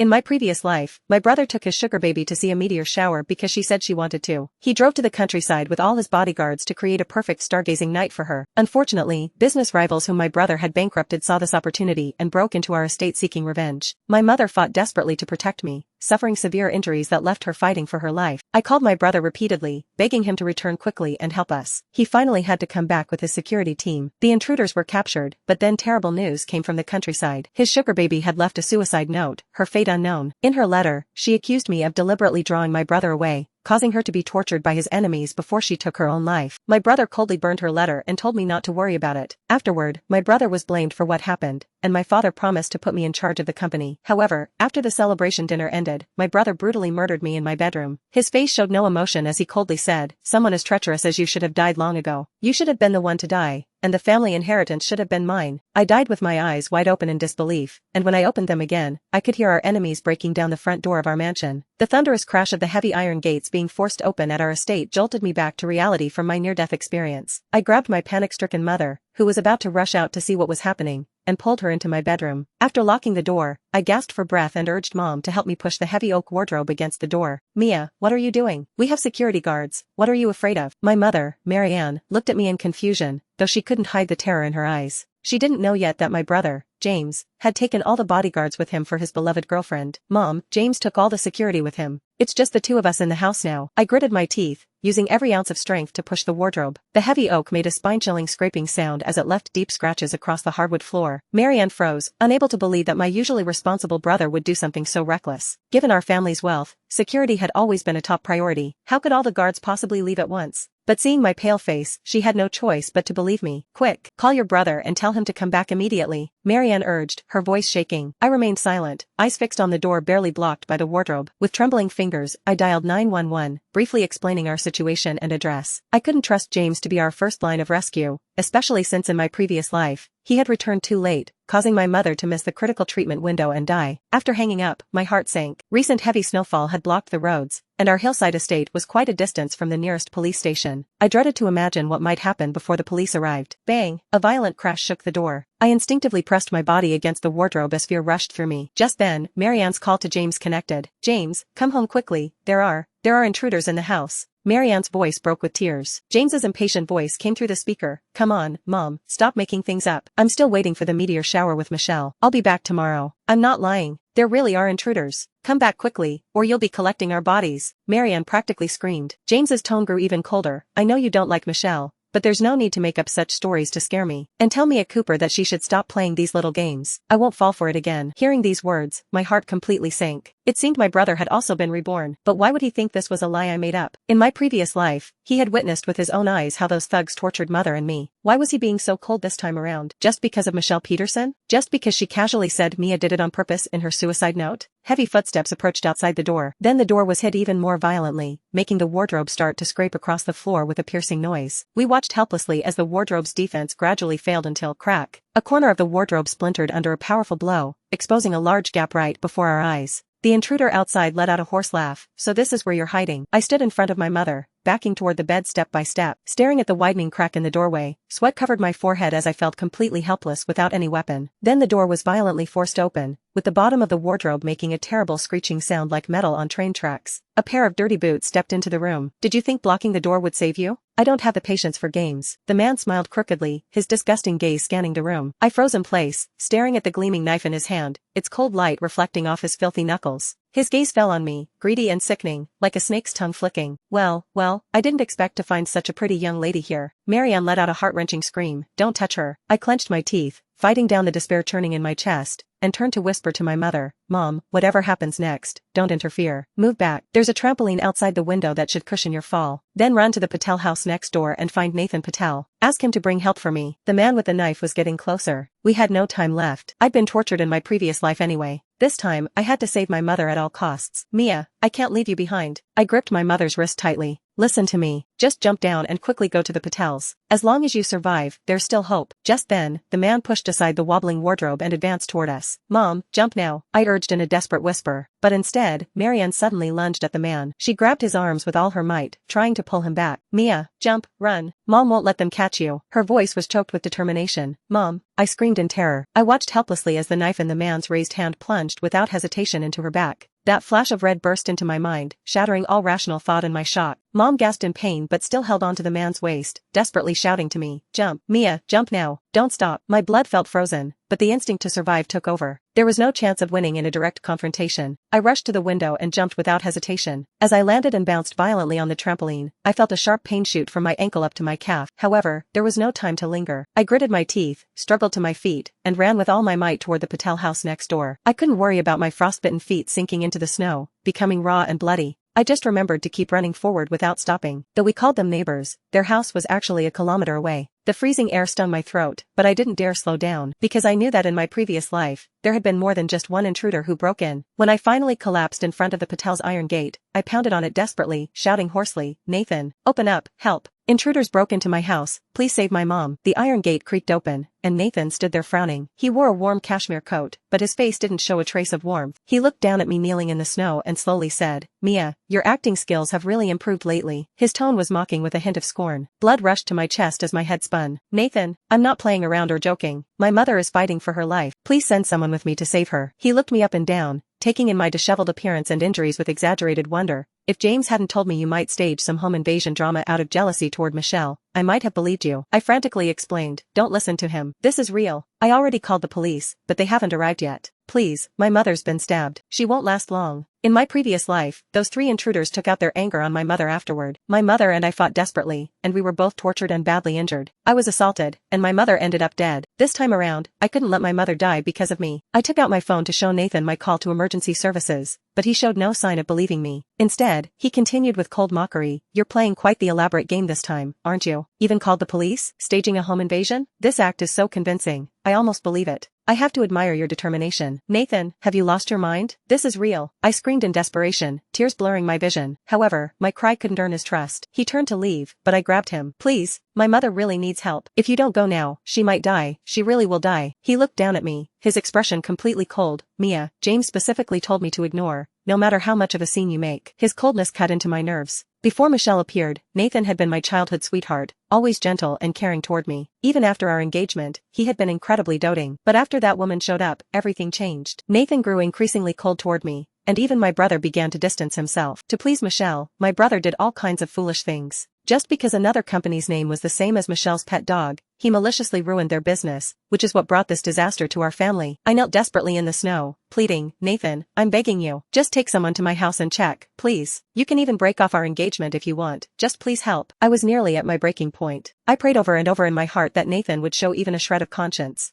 In my previous life, my brother took his sugar baby to see a meteor shower because she said she wanted to. He drove to the countryside with all his bodyguards to create a perfect stargazing night for her. Unfortunately, business rivals whom my brother had bankrupted saw this opportunity and broke into our estate seeking revenge. My mother fought desperately to protect me, suffering severe injuries that left her fighting for her life. I called my brother repeatedly, begging him to return quickly and help us. He finally had to come back with his security team. The intruders were captured, but then terrible news came from the countryside. His sugar baby had left a suicide note, her fate unknown. In her letter, she accused me of deliberately drawing my brother away, causing her to be tortured by his enemies before she took her own life. My brother coldly burned her letter and told me not to worry about it. Afterward, my brother was blamed for what happened, and my father promised to put me in charge of the company. However, after the celebration dinner ended, my brother brutally murdered me in my bedroom. His face showed no emotion as he coldly said, "Someone as treacherous as you should have died long ago. You should have been the one to die, and the family inheritance should have been mine." I died with my eyes wide open in disbelief, and when I opened them again, I could hear our enemies breaking down the front door of our mansion. The thunderous crash of the heavy iron gates being forced open at our estate jolted me back to reality from my near-death experience. I grabbed my panic-stricken mother, who was about to rush out to see what was happening, and pulled her into my bedroom. After locking the door, I gasped for breath and urged Mom to help me push the heavy oak wardrobe against the door. "Mia, what are you doing? We have security guards. What are you afraid of?" My mother, Marianne, looked at me in confusion, though she couldn't hide the terror in her eyes. She didn't know yet that my brother, James, had taken all the bodyguards with him for his beloved girlfriend. "Mom, James took all the security with him. It's just the two of us in the house now." I gritted my teeth, using every ounce of strength to push the wardrobe. The heavy oak made a spine-chilling scraping sound as it left deep scratches across the hardwood floor. Marianne froze, unable to believe that my usually responsible brother would do something so reckless. Given our family's wealth, security had always been a top priority. How could all the guards possibly leave at once? But seeing my pale face, she had no choice but to believe me. "Quick, call your brother and tell him to come back immediately," Marianne urged, her voice shaking. I remained silent, eyes fixed on the door barely blocked by the wardrobe. With trembling fingers, I dialed 911, briefly explaining our situation and address. I couldn't trust James to be our first line of rescue, especially since in my previous life, he had returned too late, causing my mother to miss the critical treatment window and die. After hanging up, my heart sank. Recent heavy snowfall had blocked the roads, and our hillside estate was quite a distance from the nearest police station. I dreaded to imagine what might happen before the police arrived. Bang! A violent crash shook the door. I instinctively pressed my body against the wardrobe as fear rushed through me. Just then, Marianne's call to James connected. "James, come home quickly, there are intruders in the house." Marianne's voice broke with tears. James's impatient voice came through the speaker. "Come on, Mom, stop making things up. I'm still waiting for the meteor shower with Michelle. I'll be back tomorrow." "I'm not lying. There really are intruders. Come back quickly, or you'll be collecting our bodies," Marianne practically screamed. James's tone grew even colder. "I know you don't like Michelle, but there's no need to make up such stories to scare me. And tell Mia Cooper that she should stop playing these little games. I won't fall for it again." Hearing these words, my heart completely sank. It seemed my brother had also been reborn, but why would he think this was a lie I made up? In my previous life, he had witnessed with his own eyes how those thugs tortured Mother and me. Why was he being so cold this time around? Just because of Michelle Peterson? Just because she casually said Mia did it on purpose in her suicide note? Heavy footsteps approached outside the door. Then the door was hit even more violently, making the wardrobe start to scrape across the floor with a piercing noise. We watched helplessly as the wardrobe's defense gradually failed until, crack, a corner of the wardrobe splintered under a powerful blow, exposing a large gap right before our eyes. The intruder outside let out a hoarse laugh. "So this is where you're hiding." I stood in front of my mother, backing toward the bed step by step, staring at the widening crack in the doorway. Sweat covered my forehead as I felt completely helpless without any weapon. Then the door was violently forced open, with the bottom of the wardrobe making a terrible screeching sound like metal on train tracks. A pair of dirty boots stepped into the room. "Did you think blocking the door would save you? I don't have the patience for games." The man smiled crookedly, his disgusting gaze scanning the room. I froze in place, staring at the gleaming knife in his hand, its cold light reflecting off his filthy knuckles. His gaze fell on me, greedy and sickening, like a snake's tongue flicking. Well, I didn't expect to find such a pretty young lady here." Marianne let out a heart-wrenching scream. "Don't touch her." I clenched my teeth, fighting down the despair churning in my chest, and turned to whisper to my mother, "Mom, whatever happens next, don't interfere. Move back. There's a trampoline outside the window that should cushion your fall. Then run to the Patel house next door and find Nathan Patel. Ask him to bring help for me." The man with the knife was getting closer. We had no time left. I'd been tortured in my previous life anyway. This time, I had to save my mother at all costs. "Mia, I can't leave you behind." I gripped my mother's wrist tightly. listen to me. Just jump down and quickly go to the Patels. As long as you survive, there's still hope. Just then, the man pushed aside the wobbling wardrobe and advanced toward us. Mom, jump now, I urged in a desperate whisper. But instead, Marianne suddenly lunged at the man. She grabbed his arms with all her might, trying to pull him back. Mia, jump, run. Mom won't let them catch you. Her voice was choked with determination. Mom, I screamed in terror. I watched helplessly as the knife in the man's raised hand plunged without hesitation into her back. That flash of red burst into my mind, shattering all rational thought in my shock. Mom gasped in pain but still held on to the man's waist, desperately shouting to me, jump, Mia, jump now, don't stop. My blood felt frozen, but the instinct to survive took over. There was no chance of winning in a direct confrontation. I rushed to the window and jumped without hesitation. As I landed and bounced violently on the trampoline, I felt a sharp pain shoot from my ankle up to my calf. However, there was no time to linger. I gritted my teeth, struggled to my feet, and ran with all my might toward the Patel house next door. I couldn't worry about my frostbitten feet sinking into the snow, becoming raw and bloody. I just remembered to keep running forward without stopping. Though we called them neighbors, their house was actually a kilometer away. The freezing air stung my throat, but I didn't dare slow down, because I knew that in my previous life, there had been more than just one intruder who broke in. When I finally collapsed in front of the Patel's iron gate, I pounded on it desperately, shouting hoarsely, Nathan, open up, help. Intruders broke into my house, please save my mom. The iron gate creaked open, and Nathan stood there frowning. He wore a warm cashmere coat, but his face didn't show a trace of warmth. He looked down at me kneeling in the snow and slowly said, Mia, your acting skills have really improved lately. His tone was mocking with a hint of scorn. Blood rushed to my chest as my head spun. Nathan, I'm not playing around or joking. My mother is fighting for her life. Please send someone with me to save her. He looked me up and down, taking in my disheveled appearance and injuries with exaggerated wonder. If James hadn't told me you might stage some home invasion drama out of jealousy toward Michelle, I might have believed you. I frantically explained, don't listen to him. This is real. I already called the police, but they haven't arrived yet. Please, my mother's been stabbed. She won't last long. In my previous life, those 3 intruders took out their anger on my mother afterward. My mother and I fought desperately, and we were both tortured and badly injured. I was assaulted, and my mother ended up dead. This time around, I couldn't let my mother die because of me. I took out my phone to show Nathan my call to emergency services, but he showed no sign of believing me. Instead, he continued with cold mockery, you're playing quite the elaborate game this time, aren't you? Even called the police? Staging a home invasion? This act is so convincing, I almost believe it. I have to admire your determination. Nathan, have you lost your mind? This is real. I screamed in desperation, tears blurring my vision. However, my cry couldn't earn his trust. He turned to leave, but I grabbed him. Please, my mother really needs help. If you don't go now, she might die. She really will die. He looked down at me, his expression completely cold. Mia, James specifically told me to ignore, no matter how much of a scene you make. His coldness cut into my nerves. Before Michelle appeared, Nathan had been my childhood sweetheart, always gentle and caring toward me. Even after our engagement, he had been incredibly doting. But after that woman showed up, everything changed. Nathan grew increasingly cold toward me, and even my brother began to distance himself. To please Michelle, my brother did all kinds of foolish things. Just because another company's name was the same as Michelle's pet dog, he maliciously ruined their business, which is what brought this disaster to our family. I knelt desperately in the snow, pleading, Nathan, I'm begging you, just take someone to my house and check, please. You can even break off our engagement if you want, just please help. I was nearly at my breaking point. I prayed over and over in my heart that Nathan would show even a shred of conscience.